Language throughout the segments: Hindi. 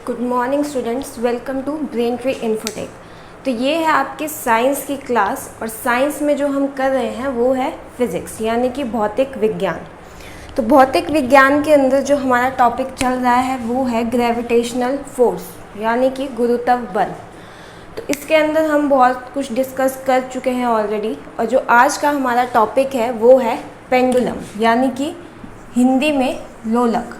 Good morning students, welcome to Brain Tree Infotech. तो ये है आपके साइंस की क्लास और साइंस में जो हम कर रहे हैं वो है फिज़िक्स यानी कि भौतिक विज्ञान। तो भौतिक विज्ञान के अंदर जो हमारा टॉपिक चल रहा है वो है ग्रेविटेशनल फोर्स यानी कि गुरुत्व बल। तो इसके अंदर हम बहुत कुछ डिस्कस कर चुके हैं ऑलरेडी और जो आज का हमारा टॉपिक है वो है पेंडुलम यानी कि हिंदी में लोलक।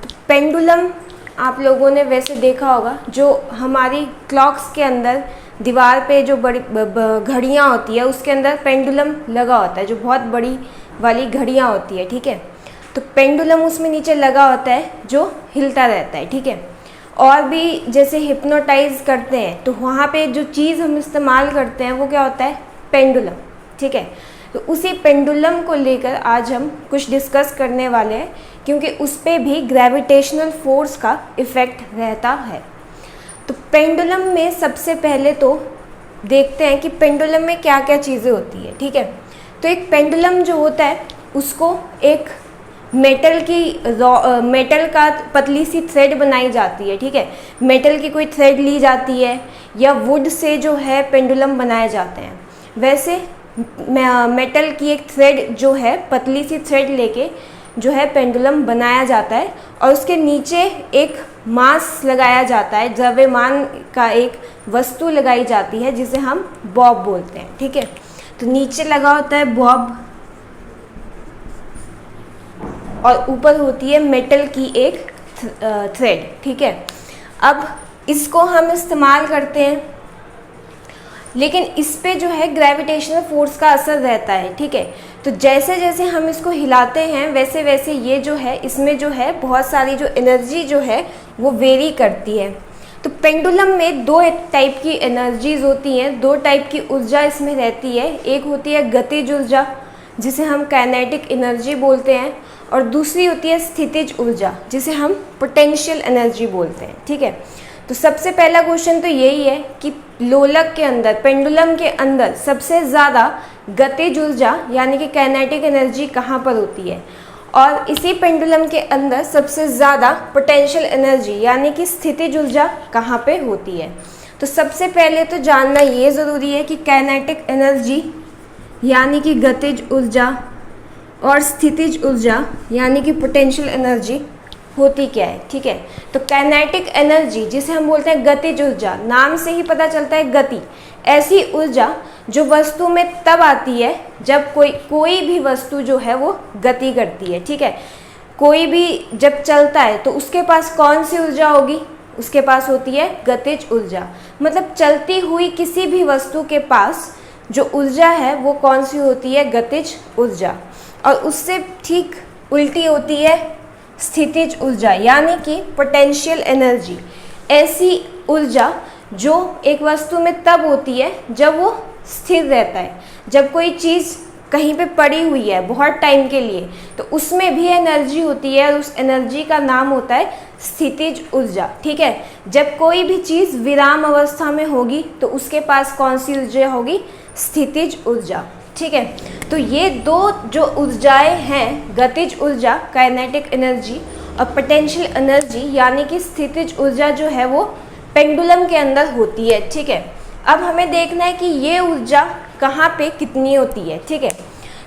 तो पेंडुलम आप लोगों ने वैसे देखा होगा, जो हमारी क्लॉक्स के अंदर दीवार पे जो बड़ी घड़ियाँ होती है उसके अंदर पेंडुलम लगा होता है, जो बहुत बड़ी वाली घड़ियाँ होती है। ठीक है, तो पेंडुलम उसमें नीचे लगा होता है जो हिलता रहता है। ठीक है, और भी जैसे हिप्नोटाइज करते हैं तो वहाँ पे जो चीज़ हम इस्तेमाल करते हैं वो क्या होता है, पेंडुलम। ठीक है, तो उसी पेंडुलम को लेकर आज हम कुछ डिस्कस करने वाले हैं, क्योंकि उस पर भी ग्रेविटेशनल फोर्स का इफ़ेक्ट रहता है। तो पेंडुलम में सबसे पहले तो देखते हैं कि पेंडुलम में क्या क्या चीज़ें होती है। ठीक है, तो एक पेंडुलम जो होता है उसको एक मेटल का पतली सी थ्रेड बनाई जाती है। ठीक है, मेटल की कोई थ्रेड ली जाती है या वुड से जो है पेंडुलम बनाए जाते हैं। वैसे मेटल की एक थ्रेड जो है, पतली सी थ्रेड लेके जो है पेंडुलम बनाया जाता है और उसके नीचे एक मास लगाया जाता है, द्रव्यमान का एक वस्तु लगाई जाती है जिसे हम बॉब बोलते हैं। ठीक है, तो नीचे लगा होता है बॉब और ऊपर होती है मेटल की एक थ्रेड। ठीक है, अब इसको हम इस्तेमाल करते हैं, लेकिन इस पे जो है ग्रेविटेशनल फोर्स का असर रहता है। ठीक है, तो जैसे जैसे हम इसको हिलाते हैं वैसे वैसे ये जो है, इसमें जो है बहुत सारी जो एनर्जी जो है वो वेरी करती है। तो पेंडुलम में दो टाइप की एनर्जीज होती हैं, दो टाइप की ऊर्जा इसमें रहती है। एक होती है गतिज ऊर्जा जिसे हम काइनेटिक एनर्जी बोलते हैं, और दूसरी होती है स्थितिज ऊर्जा जिसे हम पोटेंशियल एनर्जी बोलते हैं। ठीक है, तो सबसे पहला क्वेश्चन तो यही है कि लोलक के अंदर, पेंडुलम के अंदर सबसे ज़्यादा गतिज ऊर्जा यानी कि काइनेटिक एनर्जी कहाँ पर होती है, और इसी पेंडुलम के अंदर सबसे ज़्यादा पोटेंशियल एनर्जी यानी कि स्थितिज ऊर्जा कहाँ पे होती है। तो सबसे पहले तो जानना ये ज़रूरी है कि काइनेटिक एनर्जी यानी कि गतिज ऊर्जा और स्थितिज ऊर्जा यानी कि पोटेंशियल एनर्जी होती क्या है। ठीक है, तो काइनेटिक एनर्जी जिसे हम बोलते हैं गतिज ऊर्जा, नाम से ही पता चलता है गति, ऐसी ऊर्जा जो वस्तु में तब आती है जब कोई भी वस्तु जो है वो गति करती है। ठीक है, कोई भी जब चलता है तो उसके पास कौन सी ऊर्जा होगी, उसके पास होती है गतिज ऊर्जा। मतलब चलती हुई किसी भी वस्तु के पास जो ऊर्जा है वो कौन सी होती है, गतिज ऊर्जा। और उससे ठीक उल्टी होती है स्थितिज ऊर्जा यानी कि पोटेंशियल एनर्जी, ऐसी ऊर्जा जो एक वस्तु में तब होती है जब वो स्थिर रहता है। जब कोई चीज़ कहीं पे पड़ी हुई है बहुत टाइम के लिए तो उसमें भी एनर्जी होती है और उस एनर्जी का नाम होता है स्थितिज ऊर्जा। ठीक है, जब कोई भी चीज़ विराम अवस्था में होगी तो उसके पास कौन सी ऊर्जा होगी, स्थितिज ऊर्जा। ठीक है, तो ये दो जो ऊर्जाएं हैं, गतिज ऊर्जा काइनेटिक एनर्जी और पोटेंशियल एनर्जी यानी कि स्थितिज ऊर्जा जो है वो पेंडुलम के अंदर होती है। ठीक है, अब हमें देखना है कि ये ऊर्जा कहाँ पे कितनी होती है। ठीक है,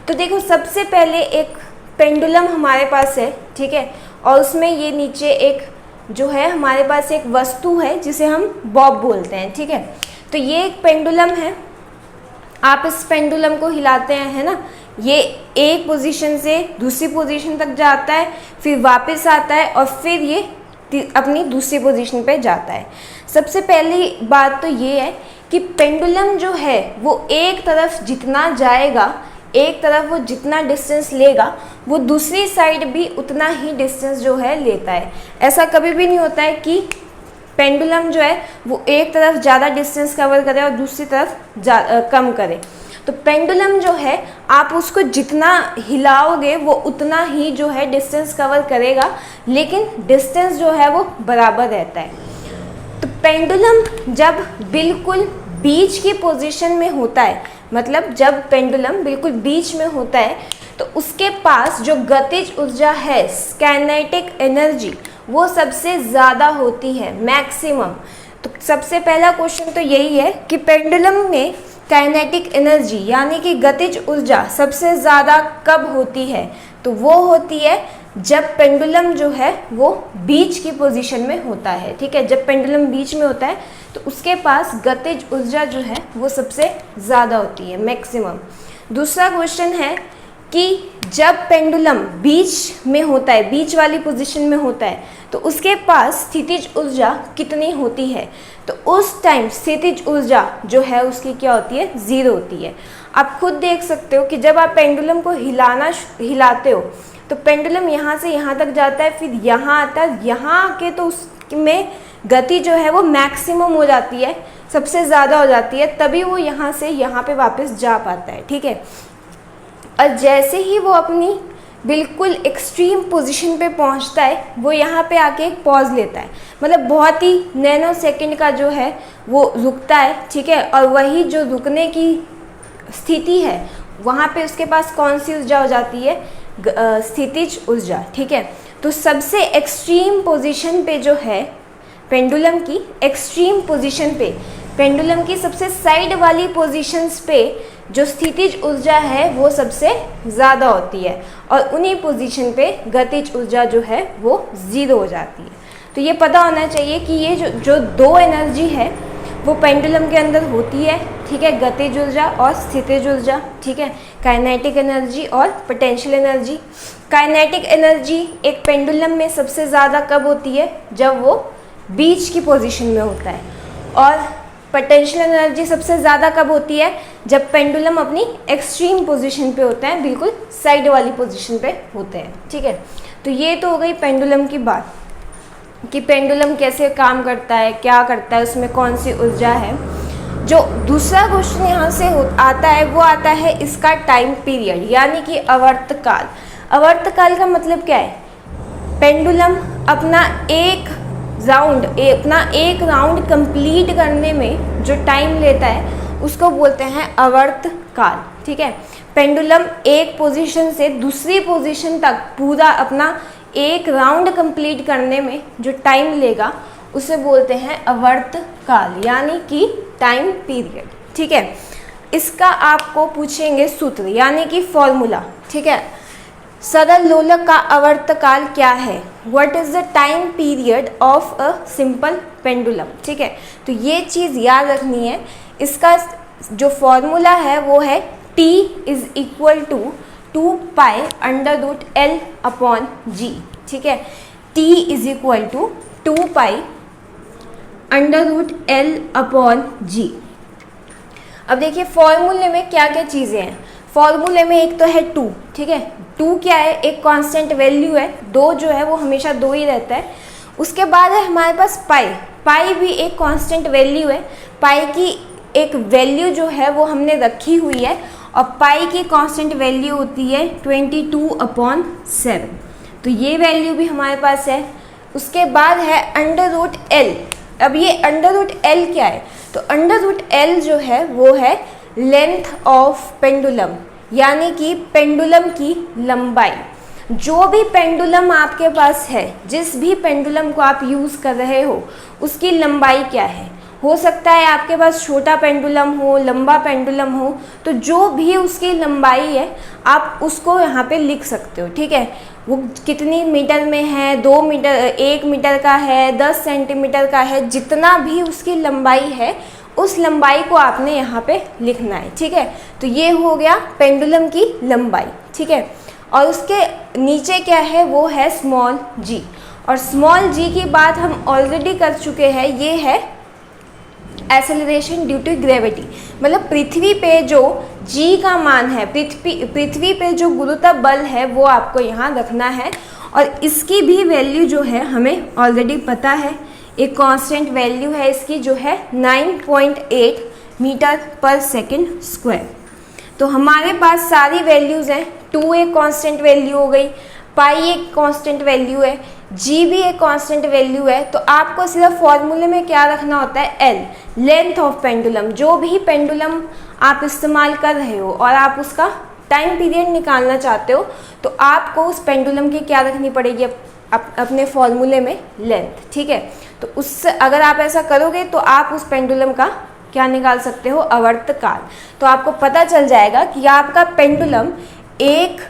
तो देखो सबसे पहले एक पेंडुलम हमारे पास है। ठीक है, और उसमें ये नीचे एक जो है हमारे पास एक वस्तु है जिसे हम बॉब बोलते हैं। ठीक है, तो ये एक पेंडुलम है, आप इस पेंडुलम को हिलाते हैं, है ना, ये एक पोजीशन से दूसरी पोजीशन तक जाता है, फिर वापस आता है और फिर ये अपनी दूसरी पोजीशन पे जाता है। सबसे पहली बात तो ये है कि पेंडुलम जो है वो एक तरफ जितना जाएगा, एक तरफ वो जितना डिस्टेंस लेगा वो दूसरी साइड भी उतना ही डिस्टेंस जो है लेता है। ऐसा कभी भी नहीं होता है कि पेंडुलम जो है वो एक तरफ ज़्यादा डिस्टेंस कवर करे और दूसरी तरफ कम करे। तो पेंडुलम जो है आप उसको जितना हिलाओगे वो उतना ही जो है डिस्टेंस कवर करेगा, लेकिन डिस्टेंस जो है वो बराबर रहता है। तो पेंडुलम जब बिल्कुल बीच की पोजीशन में होता है, मतलब जब पेंडुलम बिल्कुल बीच में होता है तो उसके पास जो गतिज ऊर्जा है, काइनेटिक एनर्जी, वो सबसे ज़्यादा होती है, मैक्सिमम। तो सबसे पहला क्वेश्चन तो यही है कि पेंडुलम में काइनेटिक एनर्जी यानी कि गतिज ऊर्जा सबसे ज़्यादा कब होती है? तो वो होती है जब पेंडुलम जो है वो बीच की पोजीशन में होता है, ठीक है। जब पेंडुलम बीच में होता है तो उसके पास गतिज ऊर्जा जो है वो सबसे ज़्यादा होती है, मैक्सिमम। दूसरा क्वेश्चन है कि जब पेंडुलम बीच में होता है, बीच वाली पोजीशन में होता है, तो उसके पास स्थितिज ऊर्जा कितनी होती है? तो उस टाइम स्थितिज ऊर्जा जो है उसकी क्या होती है? 0 होती है। आप खुद देख सकते हो कि जब आप पेंडुलम को हिलाते हो तो पेंडुलम यहाँ से यहाँ तक जाता है, फिर यहाँ आता है, यहाँ आके तो उसमें गति जो है वो मैक्सिमम हो जाती है, सबसे ज़्यादा हो जाती है, तभी वो यहाँ से यहाँ पे वापस जा पाता है, ठीक है। और जैसे ही वो अपनी बिल्कुल एक्सट्रीम पोजीशन पे पहुंचता है, वो यहाँ पे आके एक पॉज लेता है, मतलब बहुत ही नैनो सेकंड का जो है वो रुकता है, ठीक है। और वही जो रुकने की स्थिति है वहाँ पे उसके पास कौन सी ऊर्जा हो जाती है? स्थितिज ऊर्जा, ठीक है। तो सबसे एक्सट्रीम पोजीशन पे जो है पेंडुलम की, एक्सट्रीम पोजीशन पे पेंडुलम की सबसे साइड वाली पोजीशंस पे जो स्थितिज ऊर्जा है वो सबसे ज़्यादा होती है, और उन्हीं पोजीशन पे गतिज ऊर्जा जो है वो 0 हो जाती है। तो ये पता होना चाहिए कि ये जो दो एनर्जी है वो पेंडुलम के अंदर होती है, ठीक है, गतिज ऊर्जा और स्थितिज ऊर्जा, ठीक है, काइनेटिक एनर्जी और पोटेंशियल एनर्जी। काइनेटिक एनर्जी एक पेंडुलम में सबसे ज़्यादा कब होती है? जब वो बीच की पोजीशन में होता है। और पोटेंशियल एनर्जी सबसे ज़्यादा कब होती है? जब पेंडुलम अपनी एक्सट्रीम पोजीशन पे होते हैं, बिल्कुल साइड वाली पोजीशन पे होते हैं, ठीक है। तो ये तो हो गई पेंडुलम की बात कि पेंडुलम कैसे काम करता है, क्या करता है, उसमें कौन सी ऊर्जा है। जो दूसरा क्वेश्चन यहाँ से आता है वो आता है इसका टाइम पीरियड, यानी कि आवर्तकाल। आवर्तकाल का मतलब क्या है? पेंडुलम अपना एक राउंड कंप्लीट करने में जो टाइम लेता है उसको बोलते हैं आवर्तकाल, ठीक है। पेंडुलम एक पोजीशन से दूसरी पोजीशन तक पूरा अपना एक राउंड कंप्लीट करने में जो टाइम लेगा उसे बोलते हैं आवर्तकाल, यानी कि टाइम पीरियड, ठीक है। इसका आपको पूछेंगे सूत्र यानी कि फॉर्मूला, ठीक है। सरल लोलक का आवर्तकाल क्या है? What is the time period of a simple pendulum, ठीक है। तो ये चीज़ याद रखनी है। इसका जो फॉर्मूला है वो है T is equal to 2 pi √L upon G, ठीक है। T is equal to 2 pi √L upon G। अब देखिए फॉर्मूले में क्या क्या चीज़ें हैं। फॉर्मूले में एक तो है 2, ठीक है। 2 क्या है? एक कांस्टेंट वैल्यू है, 2 जो है वो हमेशा 2 ही रहता है। उसके बाद है हमारे पास पाई भी एक कांस्टेंट वैल्यू है। पाई की एक वैल्यू जो है वो हमने रखी हुई है, और पाई की कांस्टेंट वैल्यू होती है 22/7। तो ये वैल्यू भी हमारे पास है। उसके बाद है √L। अब ये √L क्या है? तो √L जो है वो है लेंथ ऑफ पेंडुलम, यानी कि पेंडुलम की लंबाई। जो भी पेंडुलम आपके पास है, जिस भी पेंडुलम को आप यूज़ कर रहे हो, उसकी लंबाई क्या है? हो सकता है आपके पास छोटा पेंडुलम हो, लंबा पेंडुलम हो, तो जो भी उसकी लंबाई है आप उसको यहाँ पे लिख सकते हो, ठीक है। वो कितनी मीटर में है, 2 मीटर, 1 मीटर का है, 10 सेंटीमीटर का है, जितना भी उसकी लंबाई है उस लंबाई को आपने यहाँ पे लिखना है, ठीक है। तो ये हो गया पेंडुलम की लंबाई, ठीक है। और उसके नीचे क्या है? वो है स्मॉल g। और स्मॉल g की बात हम ऑलरेडी कर चुके हैं। ये है एक्सेलरेशन ड्यू टू ग्रेविटी, मतलब पृथ्वी पे जो g का मान है, पृथ्वी पे जो गुरुत्व बल है वो आपको यहाँ रखना है। और इसकी भी वैल्यू जो है हमें ऑलरेडी पता है। एक कांस्टेंट वैल्यू है इसकी जो है 9.8 मीटर पर सेकंड स्क्वायर। तो हमारे पास सारी वैल्यूज़ हैं। 2 एक कांस्टेंट वैल्यू हो गई, पाई एक कांस्टेंट वैल्यू है, जी भी एक कांस्टेंट वैल्यू है। तो आपको सिर्फ फॉर्मूले में क्या रखना होता है? L, length of pendulum. जो भी पेंडुलम आप इस्तेमाल कर रहे हो और आप उसका टाइम पीरियड निकालना चाहते हो, तो आपको उस पेंडुलम की क्या रखनी पड़ेगी? अपने फॉर्मूले में लेंथ, ठीक है। तो उससे अगर आप ऐसा करोगे तो आप उस पेंडुलम का क्या निकाल सकते हो, आवर्तकाल। तो आपको पता चल जाएगा कि आपका पेंडुलम एक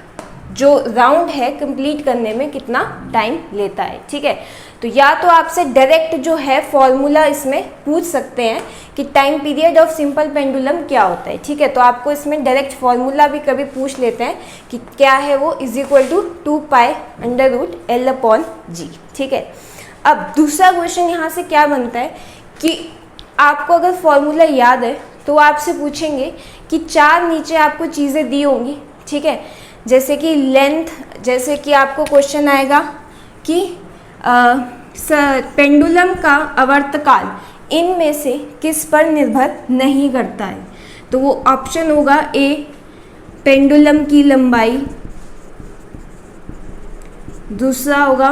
जो राउंड है कंप्लीट करने में कितना टाइम लेता है, ठीक है। तो या तो आपसे डायरेक्ट जो है फॉर्मूला इसमें पूछ सकते हैं कि time period of simple pendulum क्या होता है, ठीक है। तो आपको इसमें डायरेक्ट फॉर्मूला भी कभी पूछ लेते हैं कि क्या है वो, =2π√L/G, ठीक है। अब दूसरा क्वेश्चन यहाँ से क्या बनता है कि आपको अगर फॉर्मूला याद है तो आपसे पूछेंगे कि 4 नीचे आपको चीज़ें दी होंगी, ठीक है। जैसे कि लेंथ, जैसे कि आपको क्वेश्चन आएगा कि पेंडुलम का आवर्तकाल इनमें से किस पर निर्भर नहीं करता है। तो वो ऑप्शन होगा ए पेंडुलम की लंबाई, दूसरा होगा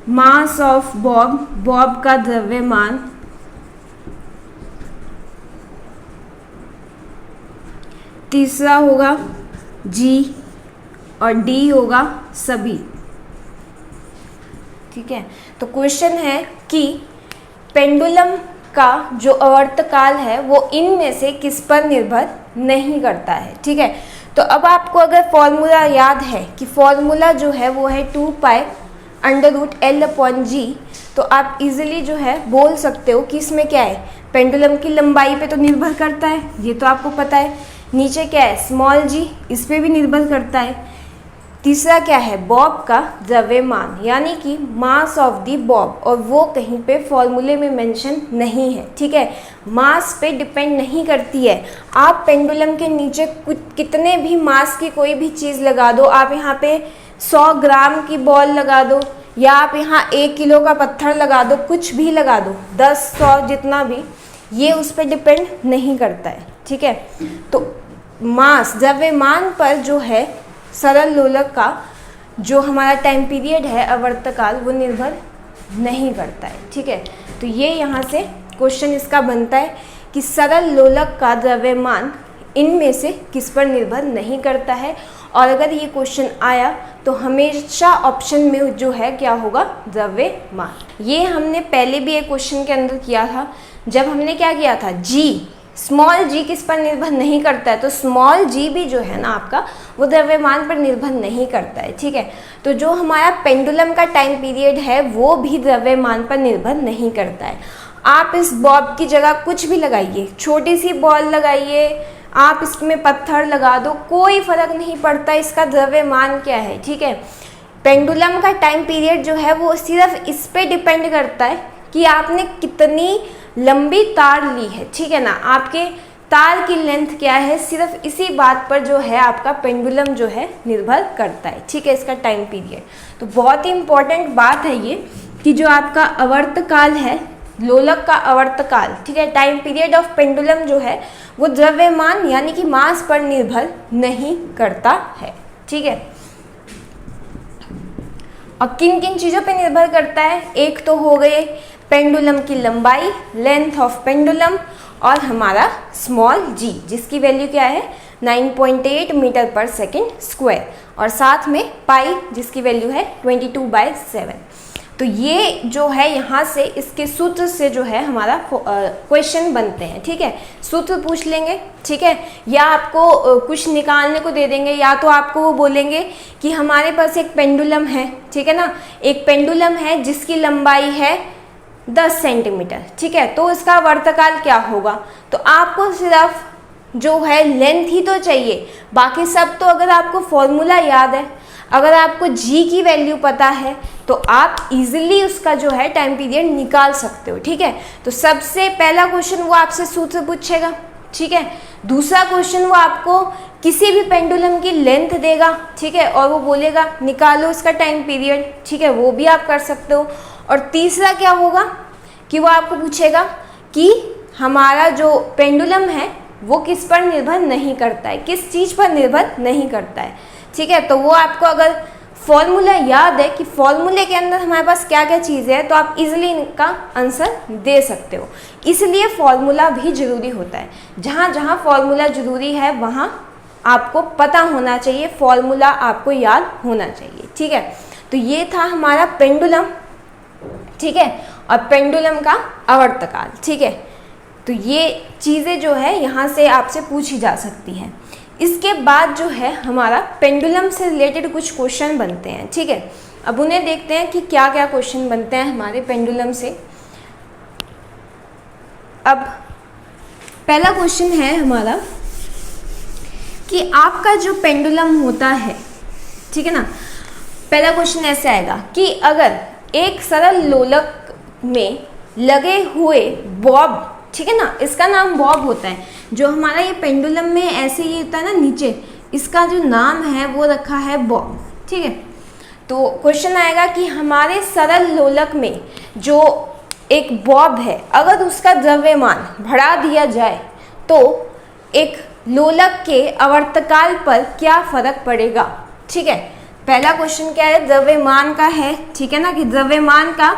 मास ऑफ बॉब, बॉब का द्रव्यमान, तीसरा होगा जी और डी होगा सभी, ठीक है। तो क्वेश्चन है कि पेंडुलम का जो आवर्तकाल है वो इनमें से किस पर निर्भर नहीं करता है, ठीक है। तो अब आपको अगर फॉर्मूला याद है कि फॉर्मूला जो है वो है 2π√L/G, तो आप इजीली जो है बोल सकते हो कि इसमें क्या है, पेंडुलम की लंबाई पे तो निर्भर करता है, ये तो आपको पता है। नीचे क्या है, स्मॉल जी, इस पे भी निर्भर करता है। तीसरा क्या है, बॉब का द्रव्यमान, यानी कि मास ऑफ दी बॉब, और वो कहीं पे फॉर्मूले में मेंशन नहीं है, ठीक है। मास पे डिपेंड नहीं करती है। आप पेंडुलम के नीचे कुछ कितने भी मास की कोई भी चीज़ लगा दो, आप यहाँ पे 100 ग्राम की बॉल लगा दो या आप यहाँ 1 किलो का पत्थर लगा दो, कुछ भी लगा दो, 10, 100 जितना भी, ये उस पर डिपेंड नहीं करता है, ठीक है। तो मास, द्रव्यमान पर जो है सरल लोलक का जो हमारा टाइम पीरियड है आवर्तकाल वो निर्भर नहीं करता है, ठीक है। तो ये यहाँ से क्वेश्चन इसका बनता है कि सरल लोलक का द्रव्यमान इनमें से किस पर निर्भर नहीं करता है। और अगर ये क्वेश्चन आया तो हमेशा ऑप्शन में जो है क्या होगा, द्रव्यमान। ये हमने पहले भी एक क्वेश्चन के अंदर किया था, जब हमने क्या किया था, जी, स्मॉल जी किस पर निर्भर नहीं करता है, तो स्मॉल जी भी जो है ना आपका वो द्रव्यमान पर निर्भर नहीं करता है, ठीक है। तो जो हमारा पेंडुलम का टाइम पीरियड है वो भी द्रव्यमान पर निर्भर नहीं करता है। आप इस बॉब की जगह कुछ भी लगाइए, छोटी सी बॉल लगाइए, आप इसमें पत्थर लगा दो, कोई फर्क नहीं पड़ता इसका द्रव्यमान क्या है, ठीक है। पेंडुलम का टाइम पीरियड जो है वो सिर्फ इस पे डिपेंड करता है कि आपने कितनी लंबी तार ली है, ठीक है ना, आपके तार की लेंथ क्या है, सिर्फ इसी बात पर जो है आपका पेंडुलम जो है निर्भर करता है, ठीक है, इसका टाइम पीरियड। तो बहुत ही इंपॉर्टेंट बात है ये कि जो आपका आवर्तकाल है, लोलक का आवर्तकाल, ठीक है, टाइम पीरियड ऑफ पेंडुलम जो है वो द्रव्यमान यानी कि मास पर निर्भर नहीं करता है, ठीक है। और किन किन चीज़ों पे निर्भर करता है, एक तो हो गए पेंडुलम की लंबाई, लेंथ ऑफ पेंडुलम, और हमारा स्मॉल जी जिसकी वैल्यू क्या है 9.8 मीटर पर सेकेंड स्क्वायर, और साथ में पाई जिसकी वैल्यू है 22/7। तो ये जो है यहाँ से इसके सूत्र से जो है हमारा क्वेश्चन बनते हैं, ठीक है। सूत्र पूछ लेंगे, ठीक है, या आपको कुछ निकालने को दे देंगे, या तो आपको वो बोलेंगे कि हमारे पास एक पेंडुलम है, ठीक है ना, एक पेंडुलम है जिसकी लंबाई है 10 सेंटीमीटर, ठीक है, तो इसका आवर्तकाल क्या होगा। तो आपको सिर्फ जो है लेंथ ही तो चाहिए, बाकी सब तो अगर आपको फॉर्मूला याद है, अगर आपको जी की वैल्यू पता है तो आप इजीली उसका जो है टाइम पीरियड निकाल सकते हो, ठीक है। तो सबसे पहला क्वेश्चन वो आपसे सूत्र पूछेगा, ठीक है। दूसरा क्वेश्चन वो आपको किसी भी पेंडुलम की लेंथ देगा, ठीक है, और वो बोलेगा निकालो इसका टाइम पीरियड, ठीक है, वो भी आप कर सकते हो। और तीसरा क्या होगा कि वो आपको पूछेगा कि हमारा जो पेंडुलम है वो किस पर निर्भर नहीं करता है, किस चीज़ पर निर्भर नहीं करता है, ठीक है। तो वो आपको अगर फॉर्मूला याद है कि फॉर्मूले के अंदर हमारे पास क्या क्या चीज़ें हैं, तो आप इजीली इनका आंसर दे सकते हो। इसलिए फॉर्मूला भी ज़रूरी होता है, जहाँ जहाँ फॉर्मूला ज़रूरी है वहाँ आपको पता होना चाहिए, फॉर्मूला आपको याद होना चाहिए, ठीक है। तो ये था हमारा पेंडुलम, ठीक है, और पेंडुलम का आवर्तकाल, ठीक है। तो ये चीज़ें जो है यहाँ से आपसे पूछी जा सकती हैं। इसके बाद जो है हमारा पेंडुलम से रिलेटेड कुछ क्वेश्चन बनते हैं, ठीक है। अब उन्हें देखते हैं कि क्या क्या क्वेश्चन बनते हैं हमारे पेंडुलम से। अब पहला क्वेश्चन है हमारा कि आपका जो पेंडुलम होता है, ठीक है ना, पहला क्वेश्चन ऐसे आएगा कि अगर एक सरल लोलक में लगे हुए बॉब, ठीक है ना, इसका नाम बॉब होता है, जो हमारा ये पेंडुलम में ऐसे ही होता है ना नीचे, इसका जो नाम है वो रखा है बॉब, ठीक है। तो क्वेश्चन आएगा कि हमारे सरल लोलक में जो एक बॉब है, अगर उसका द्रव्यमान बढ़ा दिया जाए तो एक लोलक के आवर्तकाल पर क्या फर्क पड़ेगा, ठीक है। पहला क्वेश्चन क्या है, द्रव्यमान का है, ठीक है ना, कि द्रव्यमान का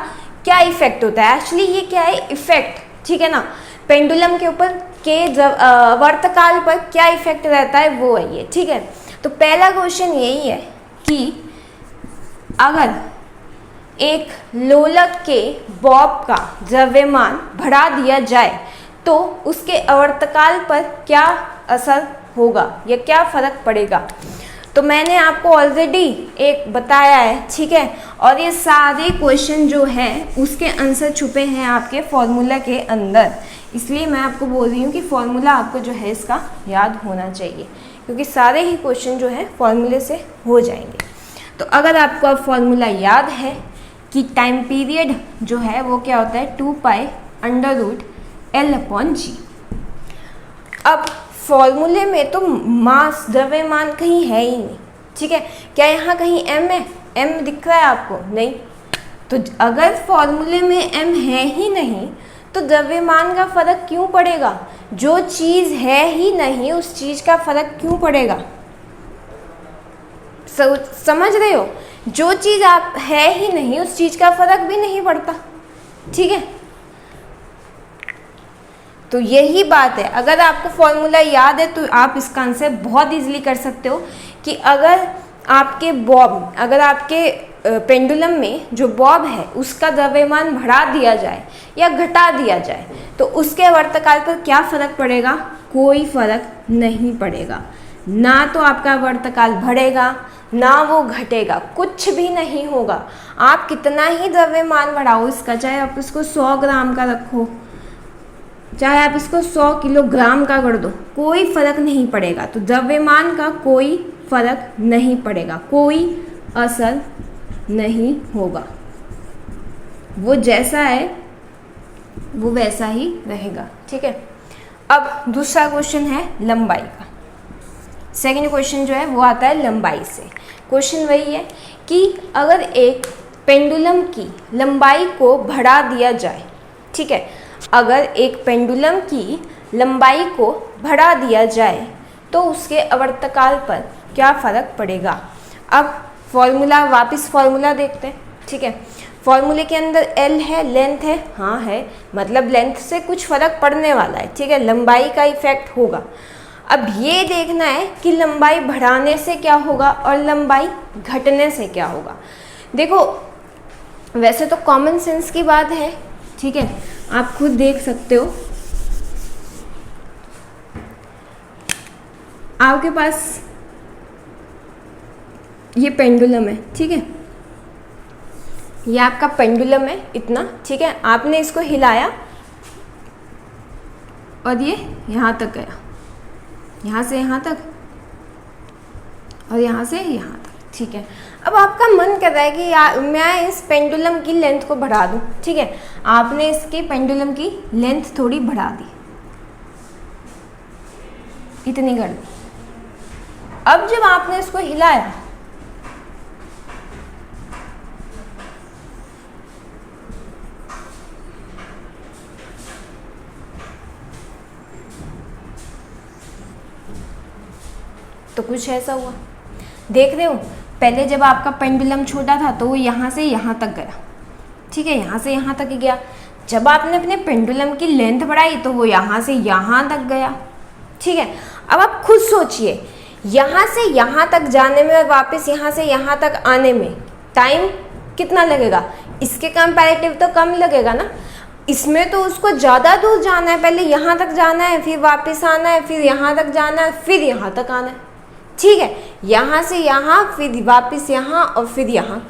क्या इफेक्ट होता है। एक्चुअली ये क्या है, इफेक्ट, ठीक है ना, पेंडुलम के ऊपर के आवर्तकाल पर क्या इफेक्ट रहता है वो है ये, ठीक है। तो पहला क्वेश्चन यही है कि अगर एक लोलक के बॉब का द्रव्यमान बढ़ा दिया जाए तो उसके आवर्तकाल पर क्या असर होगा या क्या फर्क पड़ेगा। तो मैंने आपको ऑलरेडी एक बताया है, ठीक है, और ये सारे क्वेश्चन जो है उसके आंसर छुपे हैं आपके फॉर्मूला के अंदर, इसलिए मैं आपको बोल रही हूँ कि फॉर्मूला आपको जो है इसका याद होना चाहिए, क्योंकि सारे ही क्वेश्चन जो है फॉर्मूले से हो जाएंगे। तो अगर आपको अब फॉर्मूला याद है कि टाइम पीरियड जो है वो क्या होता है, 2π√L/g। अब फॉर्मूले में तो मास, द्रव्यमान कहीं है ही नहीं, ठीक है। क्या यहाँ कहीं m है, m दिख रहा है आपको, नहीं। तो अगर फॉर्मूले में m है ही नहीं तो द्रव्यमान का फर्क क्यों पड़ेगा। जो चीज़ है ही नहीं उस चीज़ का फर्क क्यों पड़ेगा, समझ रहे हो। जो चीज़ आप है ही नहीं उस चीज़ का फर्क भी नहीं पड़ता, ठीक है। तो यही बात है, अगर आपको फॉर्मूला याद है तो आप इसका आंसर बहुत इजीली कर सकते हो कि अगर आपके बॉब, अगर आपके पेंडुलम में जो बॉब है उसका द्रव्यमान बढ़ा दिया जाए या घटा दिया जाए तो उसके आवर्तकाल पर क्या फ़र्क पड़ेगा, कोई फ़र्क नहीं पड़ेगा। ना तो आपका आवर्तकाल बढ़ेगा ना वो घटेगा, कुछ भी नहीं होगा। आप कितना ही द्रव्यमान बढ़ाओ इसका, चाहे आप इसको 100 ग्राम का रखो, चाहे आप इसको 100 किलोग्राम का कर दो, कोई फर्क नहीं पड़ेगा। तो द्रव्यमान का कोई फर्क नहीं पड़ेगा, कोई असर नहीं होगा, वो जैसा है वो वैसा ही रहेगा, ठीक है। अब दूसरा क्वेश्चन है लंबाई का। सेकंड क्वेश्चन जो है वो आता है लंबाई से। क्वेश्चन वही है कि अगर एक पेंडुलम की लंबाई को बढ़ा दिया जाए, ठीक है, अगर एक पेंडुलम की लंबाई को बढ़ा दिया जाए तो उसके आवर्तकाल पर क्या फ़र्क पड़ेगा। अब फॉर्मूला, वापस फॉर्मूला देखते हैं, ठीक है। फॉर्मूले के अंदर L है, लेंथ है, हाँ है, मतलब लेंथ से कुछ फ़र्क पड़ने वाला है, ठीक है, लंबाई का इफेक्ट होगा। अब ये देखना है कि लंबाई बढ़ाने से क्या होगा और लंबाई घटने से क्या होगा। देखो वैसे तो कॉमन सेंस की बात है, ठीक है, आप खुद देख सकते हो। आपके पास ये पेंडुलम है, ठीक है, ये आपका पेंडुलम है इतना, ठीक है, आपने इसको हिलाया और ये यहाँ तक गया, यहाँ से यहाँ तक और यहाँ से यहाँ तक, ठीक है। अब आपका मन कर रहा है कि मैं इस पेंडुलम की लेंथ को बढ़ा दूँ, ठीक है, आपने इसके पेंडुलम की लेंथ थोड़ी बढ़ा दी, इतनी कर दी। अब जब आपने इसको हिलाया तो कुछ ऐसा हुआ, देख रहे हो, पहले जब आपका पेंडुलम छोटा था तो वो यहाँ से यहाँ तक गया, ठीक है, यहाँ से यहाँ तक गया। जब आपने अपने पेंडुलम की लेंथ बढ़ाई तो वो यहाँ से यहाँ तक गया, ठीक है। अब आप खुद सोचिए, यहाँ से यहाँ तक जाने में और वापस यहाँ से यहाँ तक आने में टाइम कितना लगेगा, इसके कंपैरेटिव तो कम लगेगा ना। इसमें तो उसको ज़्यादा दूर जाना है, पहले यहाँ तक जाना है, फिर वापस आना है, फिर यहाँ तक जाना है, फिर यहाँ तक आना है, ठीक है। यहाँ से यहाँ, फिर वापस यहाँ और फिर यहाँ।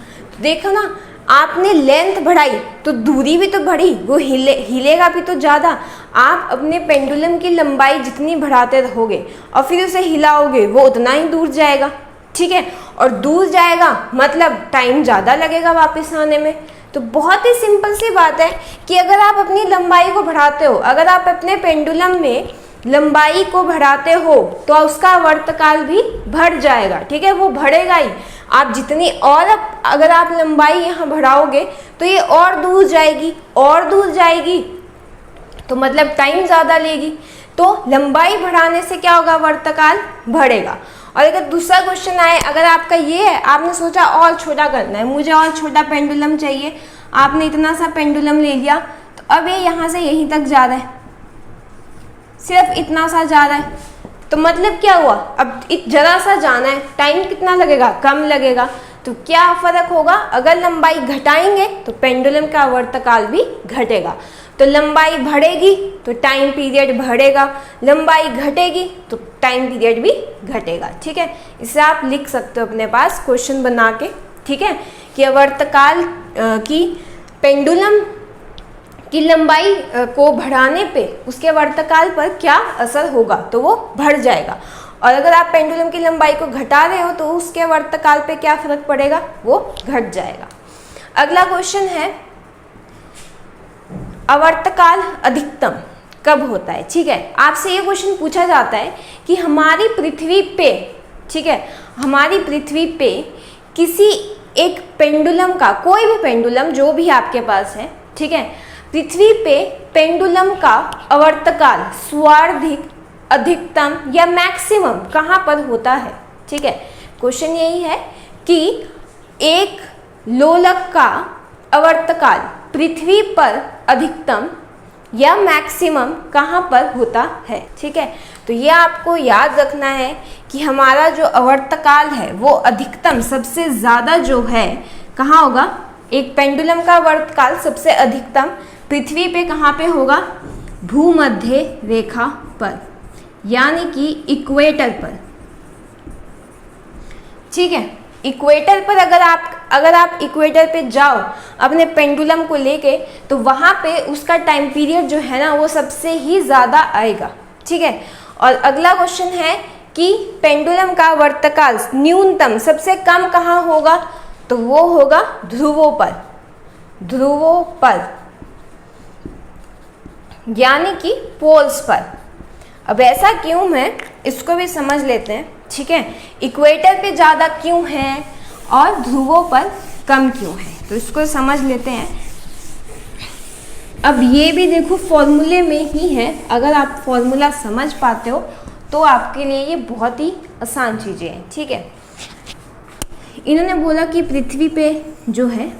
देखो ना, आपने लेंथ बढ़ाई तो दूरी भी तो बढ़ी, वो हिलेगा भी तो ज़्यादा। आप अपने पेंडुलम की लंबाई जितनी बढ़ाते रहोगे और फिर उसे हिलाओगे, वो उतना ही दूर जाएगा, ठीक है। और दूर जाएगा मतलब टाइम ज़्यादा लगेगा वापस आने में। तो बहुत ही सिंपल सी बात है कि अगर आप अपनी लंबाई को बढ़ाते हो, अगर आप अपने पेंडुलम में लंबाई को बढ़ाते हो तो उसका आवर्तकाल भी बढ़ जाएगा, ठीक है, वो बढ़ेगा ही। आप जितनी और अगर आप लंबाई यहाँ बढ़ाओगे तो ये और दूर जाएगी, और दूर जाएगी, तो मतलब टाइम ज़्यादा लेगी। तो लंबाई बढ़ाने से क्या होगा, आवर्तकाल बढ़ेगा। और अगर दूसरा क्वेश्चन आए, अगर आपका ये है, आपने सोचा और छोटा करना है, मुझे और छोटा पेंडुलम चाहिए, आपने इतना सा पेंडुलम ले लिया, तो अब ये यहाँ से यहीं तक जा रहा है, सिर्फ इतना सा जा रहा है, तो मतलब क्या हुआ, अब जरा सा जाना है, टाइम कितना लगेगा, कम लगेगा। तो क्या फर्क होगा, अगर लंबाई घटाएंगे तो पेंडुलम का आवर्तकाल भी घटेगा। तो लंबाई बढ़ेगी तो टाइम पीरियड बढ़ेगा, लंबाई घटेगी तो टाइम पीरियड भी घटेगा, ठीक है। इसे आप लिख सकते हो अपने पास क्वेश्चन बना के, ठीक है, कि आवर्तकाल की पेंडुलम की लंबाई को बढ़ाने पे उसके आवर्तकाल पर क्या असर होगा, तो वो बढ़ जाएगा। और अगर आप पेंडुलम की लंबाई को घटा रहे हो तो उसके आवर्तकाल पे क्या फर्क पड़ेगा, वो घट जाएगा। अगला क्वेश्चन है, आवर्तकाल अधिकतम कब होता है, ठीक है। आपसे ये क्वेश्चन पूछा जाता है कि हमारी पृथ्वी पे, ठीक है, हमारी पृथ्वी पे किसी एक पेंडुलम का, कोई भी पेंडुलम जो भी आपके पास है, ठीक है, पृथ्वी पे पेंडुलम का आवर्तकाल सर्वाधिक, अधिकतम या मैक्सिमम कहाँ पर होता है, ठीक है। क्वेश्चन यही है कि एक लोलक का आवर्तकाल पृथ्वी पर अधिकतम या मैक्सिमम कहाँ पर होता है, ठीक है। तो ये आपको याद रखना है कि हमारा जो आवर्तकाल है वो अधिकतम, सबसे ज़्यादा जो है कहाँ होगा, एक पेंडुलम का आवर्तकाल सबसे अधिकतम पृथ्वी पे कहाँ पे होगा, भूमध्य रेखा पर, यानी कि इक्वेटर पर, ठीक है। इक्वेटर पर अगर आप इक्वेटर पे जाओ अपने पेंडुलम को लेके, तो वहाँ पे उसका टाइम पीरियड जो है ना वो सबसे ही ज़्यादा आएगा, ठीक है। और अगला क्वेश्चन है कि पेंडुलम का आवर्तकाल न्यूनतम, सबसे कम कहाँ होगा, तो वो होगा ध्रुवों पर, ध्रुवों पर, यानी कि पोल्स पर। अब ऐसा क्यों है इसको भी समझ लेते हैं, ठीक है। इक्वेटर पे ज़्यादा क्यों है और ध्रुवों पर कम क्यों है, तो इसको समझ लेते हैं। अब ये भी देखो फॉर्मूले में ही है, अगर आप फॉर्मूला समझ पाते हो तो आपके लिए ये बहुत ही आसान चीज़ें हैं, ठीक है। इन्होंने बोला कि पृथ्वी पे जो है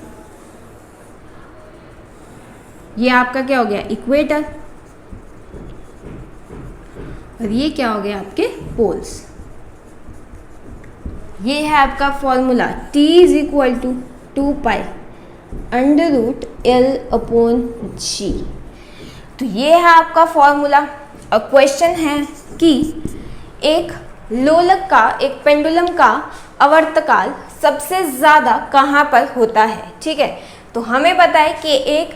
ये आपका क्या हो गया, इक्वेटर, और ये क्या हो गया आपके पोल्स। ये है आपका formula T is equal to 2 pi √L/G। तो ये है आपका फॉर्मूला। और क्वेश्चन है कि एक लोलक का, एक पेंडुलम का आवर्तकाल सबसे ज़्यादा कहाँ पर होता है, ठीक है। तो हमें पता है कि एक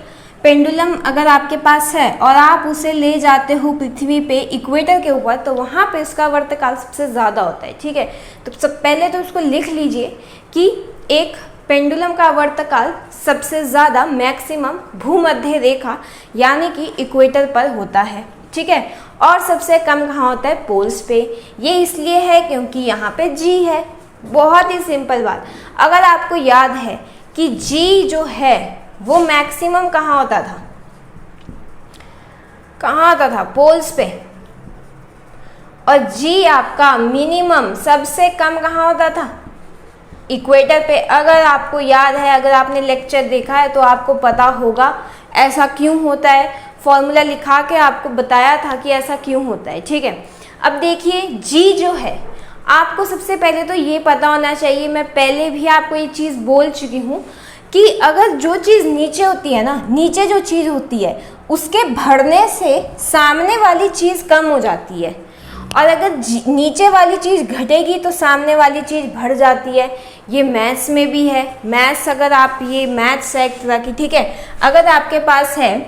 पेंडुलम अगर आपके पास है और आप उसे ले जाते हो पृथ्वी पे इक्वेटर के ऊपर, तो वहाँ पे उसका आवर्तकाल सबसे ज़्यादा होता है, ठीक है। तो सब पहले तो उसको लिख लीजिए कि एक पेंडुलम का आवर्तकाल सबसे ज़्यादा मैक्सिमम भूमध्य रेखा यानी कि इक्वेटर पर होता है, ठीक है। और सबसे कम कहाँ होता है, पोल्स पे। ये इसलिए है क्योंकि यहाँ पे G है। बहुत ही सिंपल बात। अगर आपको याद है कि G जो है वो मैक्सिमम कहाँ होता था, कहाँ होता था, पोल्स पे, और G आपका मिनिमम सबसे कम कहाँ होता था, इक्वेटर पे। अगर आपको याद है, अगर आपने लेक्चर देखा है तो आपको पता होगा ऐसा क्यों होता है। फॉर्मूला लिखा के आपको बताया था कि ऐसा क्यों होता है, ठीक है। अब देखिए G जो है आपको सबसे पहले तो ये पता होना चाहिए, मैं पहले भी आपको ये चीज़ बोल चुकी हूँ कि अगर जो चीज़ नीचे होती है ना, नीचे जो चीज़ होती है उसके भरने से सामने वाली चीज़ कम हो जाती है, और अगर नीचे वाली चीज़ घटेगी तो सामने वाली चीज़ बढ़ जाती है। ये मैथ्स में भी है। मैथ्स अगर आप, ये मैथ्स है एक तरह की, ठीक है। अगर आपके पास है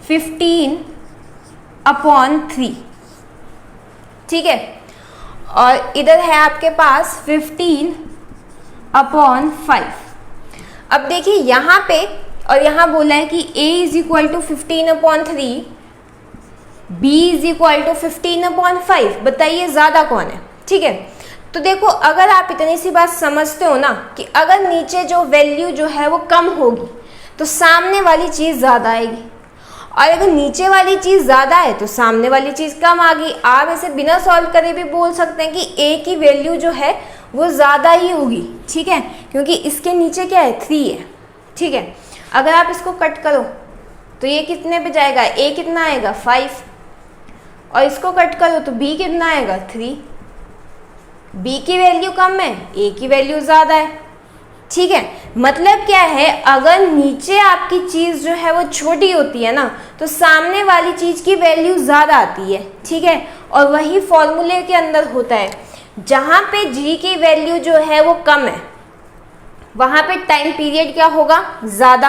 15/3, ठीक है, और इधर है आपके पास 15/5। अब देखिए यहाँ पे और यहाँ बोला है कि a = 15/3, b = 15/5। बताइए ज़्यादा कौन है, ठीक है। तो देखो अगर आप इतनी सी बात समझते हो ना कि अगर नीचे जो वैल्यू जो है वो कम होगी तो सामने वाली चीज़ ज़्यादा आएगी, और अगर नीचे वाली चीज़ ज़्यादा है तो सामने वाली चीज़ कम आ गई। आप इसे बिना सॉल्व करे भी बोल सकते हैं कि a की वैल्यू जो है वो ज़्यादा ही होगी, ठीक है, क्योंकि इसके नीचे क्या है, 3 है, ठीक है। अगर आप इसको कट करो तो ये कितने पे जाएगा, a कितना आएगा 5, और इसको कट करो तो b कितना आएगा 3। b की वैल्यू कम है, a की वैल्यू ज़्यादा है, ठीक है। मतलब क्या है, अगर नीचे आपकी चीज़ जो है वो छोटी होती है ना तो सामने वाली चीज़ की वैल्यू ज़्यादा आती है, ठीक है। और वही फॉर्मूले के अंदर होता है, जहाँ पे g की वैल्यू जो है वो कम है वहाँ पे टाइम पीरियड क्या होगा, ज़्यादा,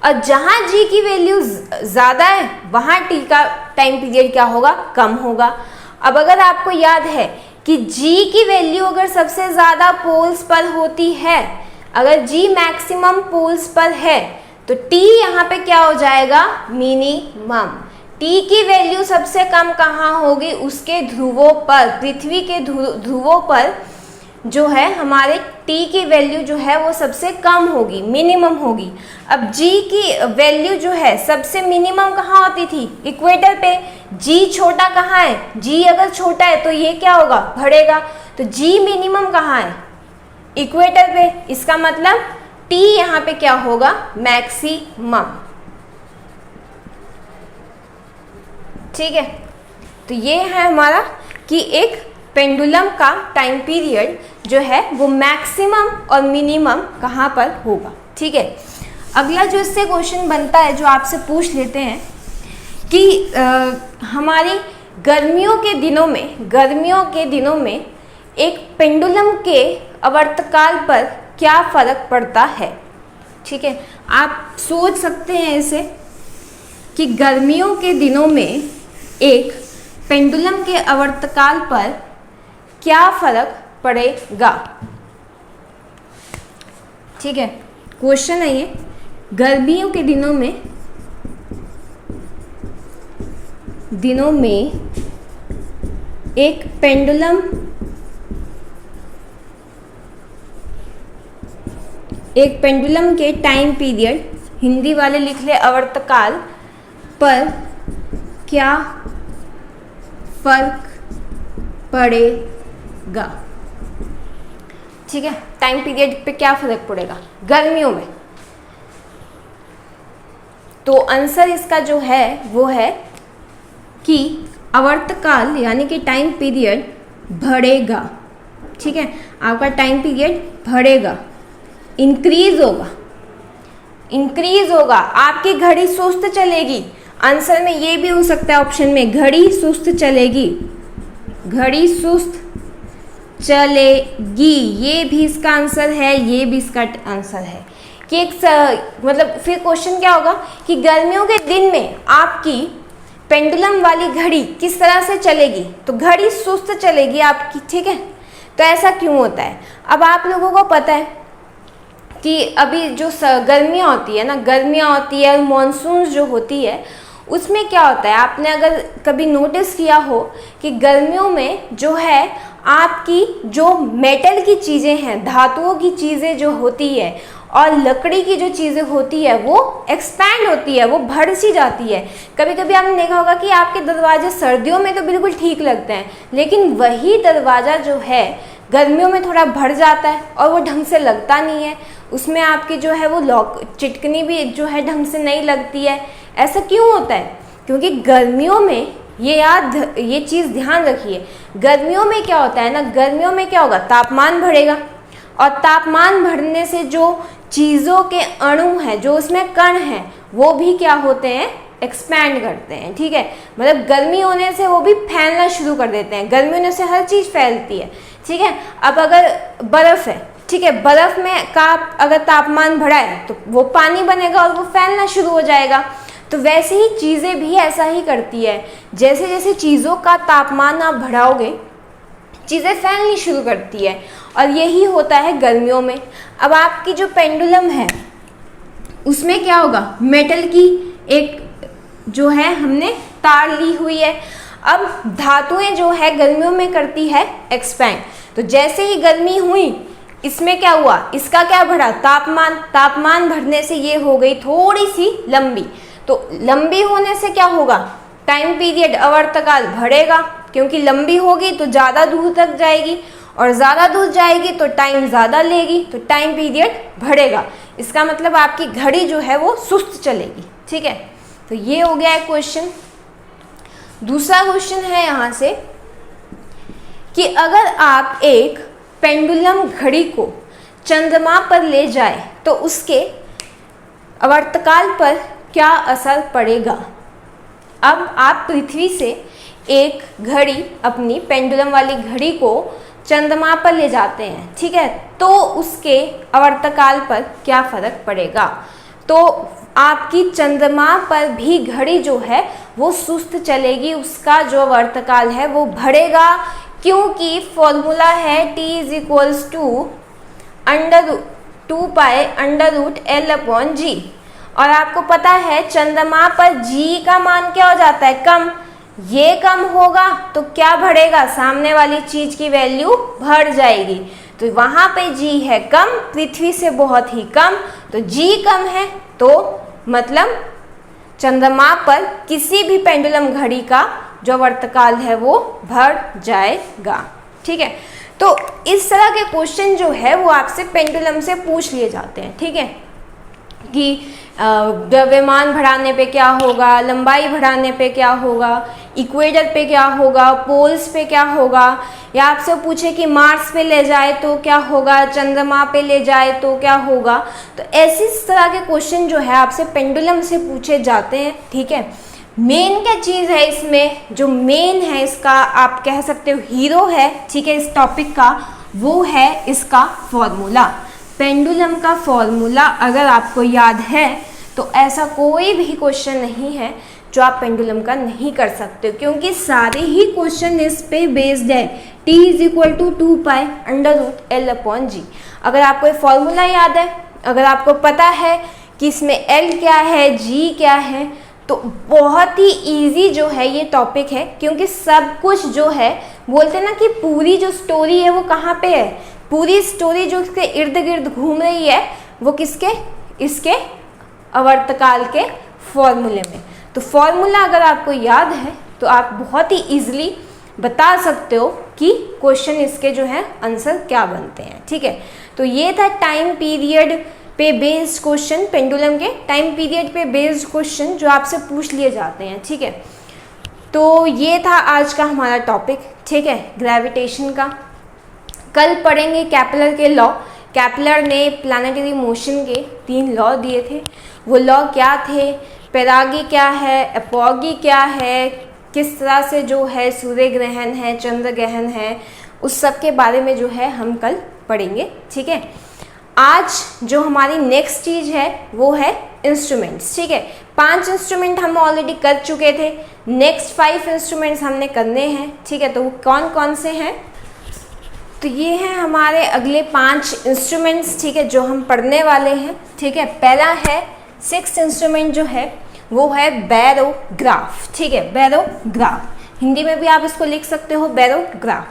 और जहाँ g की वैल्यू ज़्यादा है वहाँ t का टाइम पीरियड क्या होगा, कम होगा। अब अगर आपको याद है कि g की वैल्यू अगर सबसे ज़्यादा पोल्स पर होती है, अगर g मैक्सिमम पोल्स पर है तो t यहाँ पे क्या हो जाएगा, मिनिमम। t की वैल्यू सबसे कम कहाँ होगी, उसके ध्रुवों पर, पृथ्वी के ध्रुवों पर जो है हमारे t की वैल्यू जो है वो सबसे कम होगी, मिनिमम होगी। अब g की वैल्यू जो है सबसे मिनिमम कहाँ होती थी, इक्वेटर पे। g छोटा कहाँ है, g अगर छोटा है तो ये क्या होगा, बढ़ेगा। तो g मिनिमम कहाँ है, इक्वेटर पे। इसका मतलब t यहाँ पे क्या होगा, मैक्सिमम, ठीक है। तो ये है हमारा कि एक पेंडुलम का टाइम पीरियड जो है वो मैक्सिमम और मिनिमम कहाँ पर होगा, ठीक है। अगला जो इससे क्वेश्चन बनता है, जो आपसे पूछ लेते हैं कि हमारी गर्मियों के दिनों में एक पेंडुलम के आवर्तकाल पर क्या फ़र्क पड़ता है, ठीक है। आप सोच सकते हैं ऐसे कि गर्मियों के दिनों में एक पेंडुलम के आवर्तकाल पर क्या फ़र्क पड़ेगा, ठीक है। क्वेश्चन है ये, गर्मियों के दिनों में एक पेंडुलम के टाइम पीरियड, हिंदी वाले लिख ले आवर्तकाल, पर क्या फर्क पड़ेगा, ठीक है। टाइम पीरियड पे क्या फर्क पड़ेगा गर्मियों में। तो आंसर इसका जो है वो है कि आवर्तकाल यानी कि टाइम पीरियड बढ़ेगा, ठीक है। आपका टाइम पीरियड बढ़ेगा, इंक्रीज होगा। आपकी घड़ी सुस्त चलेगी। आंसर में ये भी हो सकता है ऑप्शन में, घड़ी सुस्त चलेगी, ये भी इसका आंसर है, ये भी इसका आंसर है कि मतलब फिर क्वेश्चन क्या होगा कि गर्मियों के दिन में आपकी पेंडुलम वाली घड़ी किस तरह से चलेगी, तो घड़ी सुस्त चलेगी आपकी, ठीक है। तो ऐसा क्यों होता है। अब आप लोगों को पता है कि अभी जो गर्मियाँ होती है ना, और मॉनसून जो होती है उसमें क्या होता है, आपने अगर कभी नोटिस किया हो कि गर्मियों में जो है आपकी जो मेटल की चीज़ें हैं, धातुओं की चीज़ें जो होती है और लकड़ी की जो चीज़ें होती है वो एक्सपैंड होती है, वो बढ़ सी जाती है। कभी कभी आपने देखा होगा कि आपके दरवाजे सर्दियों में तो बिल्कुल ठीक लगते हैं, लेकिन वही दरवाज़ा जो है गर्मियों में थोड़ा बढ़ जाता है और वो ढंग से लगता नहीं है, उसमें आपकी जो है वो लॉक चिटकनी भी जो है ढंग से नहीं लगती है। ऐसा क्यों होता है, क्योंकि गर्मियों में ये चीज़ ध्यान रखिए। गर्मियों में क्या होता है ना, गर्मियों में क्या होगा, तापमान बढ़ेगा, और तापमान बढ़ने से जो चीज़ों के अणु हैं, जो उसमें कण हैं, वो भी क्या होते हैं, एक्सपैंड करते हैं। ठीक है, मतलब गर्मी होने से वो भी फैलना शुरू कर देते हैं। गर्मी होने से हर चीज़ फैलती है। ठीक है, अब अगर बर्फ़ है, ठीक है, बर्फ़ में का अगर तापमान बढ़ा है तो वो पानी बनेगा और वो फैलना शुरू हो जाएगा। तो वैसे ही चीज़ें भी ऐसा ही करती है, जैसे जैसे चीज़ों का तापमान आप बढ़ाओगे चीज़ें फैलनी शुरू करती है, और यही होता है गर्मियों में। अब आपकी जो पेंडुलम है उसमें क्या होगा, मेटल की एक जो है हमने तार ली हुई है। अब धातुएं जो है गर्मियों में करती है एक्सपैंड। तो जैसे ही गर्मी हुई, इसमें क्या हुआ, इसका क्या बढ़ा, तापमान बढ़ने से ये हो गई थोड़ी सी लंबी। तो लंबी होने से क्या होगा, टाइम पीरियड, आवर्तकाल बढ़ेगा, क्योंकि लंबी होगी तो ज़्यादा दूर तक जाएगी, और ज़्यादा दूर जाएगी तो टाइम ज़्यादा लेगी, तो टाइम पीरियड बढ़ेगा। इसका मतलब आपकी घड़ी जो है वो सुस्त चलेगी। ठीक है, तो ये हो गया है क्वेश्चन। दूसरा क्वेश्चन है यहाँ से कि अगर आप एक पेंडुलम घड़ी को चंद्रमा पर ले जाए तो उसके आवर्तकाल पर क्या असर पड़ेगा। अब आप पृथ्वी से एक घड़ी, अपनी पेंडुलम वाली घड़ी को चंद्रमा पर ले जाते हैं, ठीक है, तो उसके आवर्तकाल पर क्या फर्क पड़ेगा। तो आपकी चंद्रमा पर भी घड़ी जो है वो सुस्त चलेगी, उसका जो आवर्तकाल है वो बढ़ेगा, क्योंकि फॉर्मूला है T = 2π√L/G। और आपको पता है चंद्रमा पर G का मान क्या हो जाता है, कम। ये कम होगा तो क्या बढ़ेगा, सामने वाली चीज की वैल्यू बढ़ जाएगी। तो वहां पे G है कम, पृथ्वी से बहुत ही कम, तो G कम है, तो मतलब चंद्रमा पर किसी भी पेंडुलम घड़ी का जो आवर्तकाल है वो बढ़ जाएगा। ठीक है, तो इस तरह के क्वेश्चन जो है वो आपसे पेंडुलम से पूछ लिए जाते हैं। ठीक है, कि द्रव्यमान बढ़ाने पे क्या होगा, लंबाई बढ़ाने पे क्या होगा, इक्वेटर पे क्या होगा, पोल्स पे क्या होगा, या आपसे पूछे कि मार्स पे ले जाए तो क्या होगा, चंद्रमा पे ले जाए तो क्या होगा। तो ऐसी तरह के क्वेश्चन जो है आपसे पेंडुलम से पूछे जाते हैं। ठीक है, मेन क्या चीज़ है इसमें, जो मेन है इसका आप कह सकते हो हीरो है, ठीक है, इस टॉपिक का, वो है इसका फॉर्मूला। पेंडुलम का फॉर्मूला अगर आपको याद है तो ऐसा कोई भी क्वेश्चन नहीं है जो आप पेंडुलम का नहीं कर सकते, क्योंकि सारे ही क्वेश्चन इस पे बेस्ड है। T = 2π√L/G। अगर आपको फॉर्मूला याद है, अगर आपको पता है कि इसमें L क्या है, G क्या है, तो बहुत ही इजी जो है ये टॉपिक है, क्योंकि सब कुछ जो है बोलते हैं ना कि पूरी जो स्टोरी है वो कहाँ पे है, पूरी स्टोरी जो इसके इर्द गिर्द घूम रही है वो किसके, इसके आवर्तकाल के फॉर्मूले में। तो फॉर्मूला अगर आपको याद है तो आप बहुत ही इजीली बता सकते हो कि क्वेश्चन इसके जो है आंसर क्या बनते हैं। ठीक है, तो ये था टाइम पीरियड पे बेस्ड क्वेश्चन, पेंडुलम के टाइम पीरियड पे बेस्ड क्वेश्चन जो आपसे पूछ लिए जाते हैं। ठीक है, तो ये था आज का हमारा टॉपिक। ठीक है, ग्रेविटेशन का। कल पढ़ेंगे कैपलर के लॉ। कैपलर ने प्लानिटरी मोशन के 3 लॉ दिए थे। वो लॉ क्या थे, पैरागी क्या है, अपॉगी क्या है, किस तरह से जो है सूर्य ग्रहण है, चंद्र ग्रहण है, उस सब के बारे में जो है हम कल पढ़ेंगे। ठीक है, आज जो हमारी नेक्स्ट चीज़ है वो है इंस्ट्रूमेंट्स। ठीक है, 5 इंस्ट्रूमेंट हम ऑलरेडी कर चुके थे, नेक्स्ट 5 इंस्ट्रूमेंट्स हमने करने हैं। ठीक है, तो वो कौन कौन से हैं, तो ये हैं हमारे अगले 5 इंस्ट्रूमेंट्स। ठीक है, जो हम पढ़ने वाले हैं। ठीक है, पहला है 6th इंस्ट्रूमेंट जो है वो है बैरोग्राफ। ठीक है, बैरोग्राफ, हिंदी में भी आप इसको लिख सकते हो बैरोग्राफ।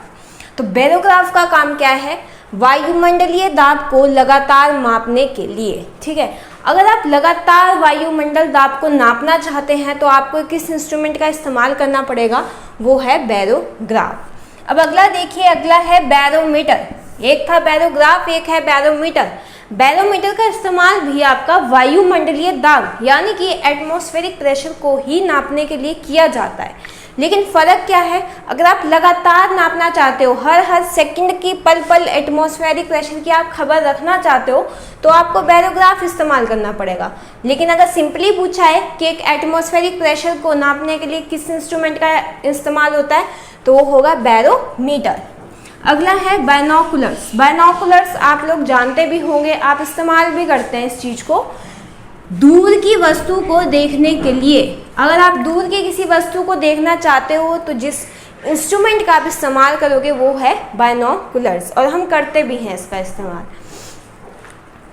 तो बैरोग्राफ का काम क्या है, वायुमंडलीय दाब को लगातार मापने के लिए। ठीक है, अगर आप लगातार वायुमंडल दाब को नापना चाहते हैं तो आपको किस इंस्ट्रूमेंट का इस्तेमाल करना पड़ेगा, वो है बैरोग्राफ। अब अगला देखिए, अगला है बैरोमीटर। एक था बैरोग्राफ, एक है बैरोमीटर। बैरोमीटर का इस्तेमाल भी आपका वायुमंडलीय दाब यानी कि एटमॉस्फेरिक प्रेशर को ही नापने के लिए किया जाता है। लेकिन फ़र्क क्या है, अगर आप लगातार नापना चाहते हो, हर सेकंड की पल पल एटमॉस्फेरिक प्रेशर की आप खबर रखना चाहते हो, तो आपको बैरोग्राफ इस्तेमाल करना पड़ेगा। लेकिन अगर सिंपली पूछा है कि एक एटमॉस्फेरिक प्रेशर को नापने के लिए किस इंस्ट्रूमेंट का इस्तेमाल होता है, तो वो होगा बैरोमीटर। अगला है बायनोकुलर्स। बायनोकुलर्स आप लोग जानते भी होंगे, आप इस्तेमाल भी करते हैं इस चीज़ को दूर की वस्तु को देखने के लिए। अगर आप दूर की किसी वस्तु को देखना चाहते हो तो जिस इंस्ट्रूमेंट का आप इस्तेमाल करोगे वो है बायनोकुलर्स, और हम करते भी हैं इसका इस्तेमाल।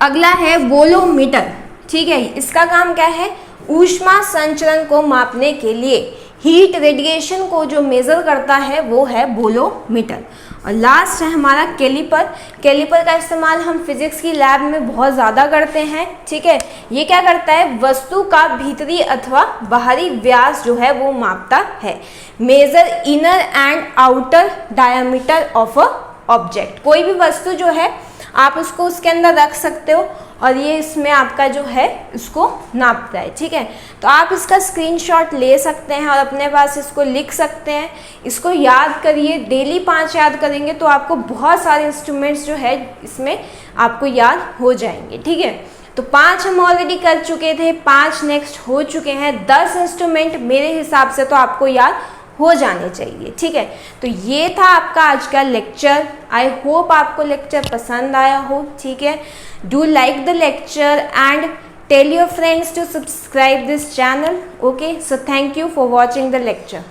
अगला है बोलोमीटर। ठीक है, इसका काम क्या है, ऊष्मा संचरण को मापने के लिए हीट रेडिएशन को जो मेज़र करता है वो है बोलोमीटर। और लास्ट है हमारा कैलिपर। कैलिपर का इस्तेमाल हम फिजिक्स की लैब में बहुत ज़्यादा करते हैं। ठीक है, ये क्या करता है, वस्तु का भीतरी अथवा बाहरी व्यास जो है वो मापता है। Measure inner and outer diameter of a object. कोई भी वस्तु जो है आप उसको उसके अंदर रख सकते हो और ये इसमें आपका जो है इसको नापता है। ठीक है, तो आप इसका स्क्रीनशॉट ले सकते हैं और अपने पास इसको लिख सकते हैं। इसको याद करिए, डेली 5 याद करेंगे तो आपको बहुत सारे इंस्ट्रूमेंट्स जो है इसमें आपको याद हो जाएंगे। ठीक है, तो 5 हम ऑलरेडी कर चुके थे, 5 नेक्स्ट हो चुके हैं। 10 इंस्ट्रूमेंट मेरे हिसाब से तो आपको याद हो जाने चाहिए। ठीक है, तो ये था आपका आज का लेक्चर। आई होप आपको लेक्चर पसंद आया हो। ठीक है, do like the lecture and tell your friends to subscribe this channel. Okay, so thank you for watching the lecture.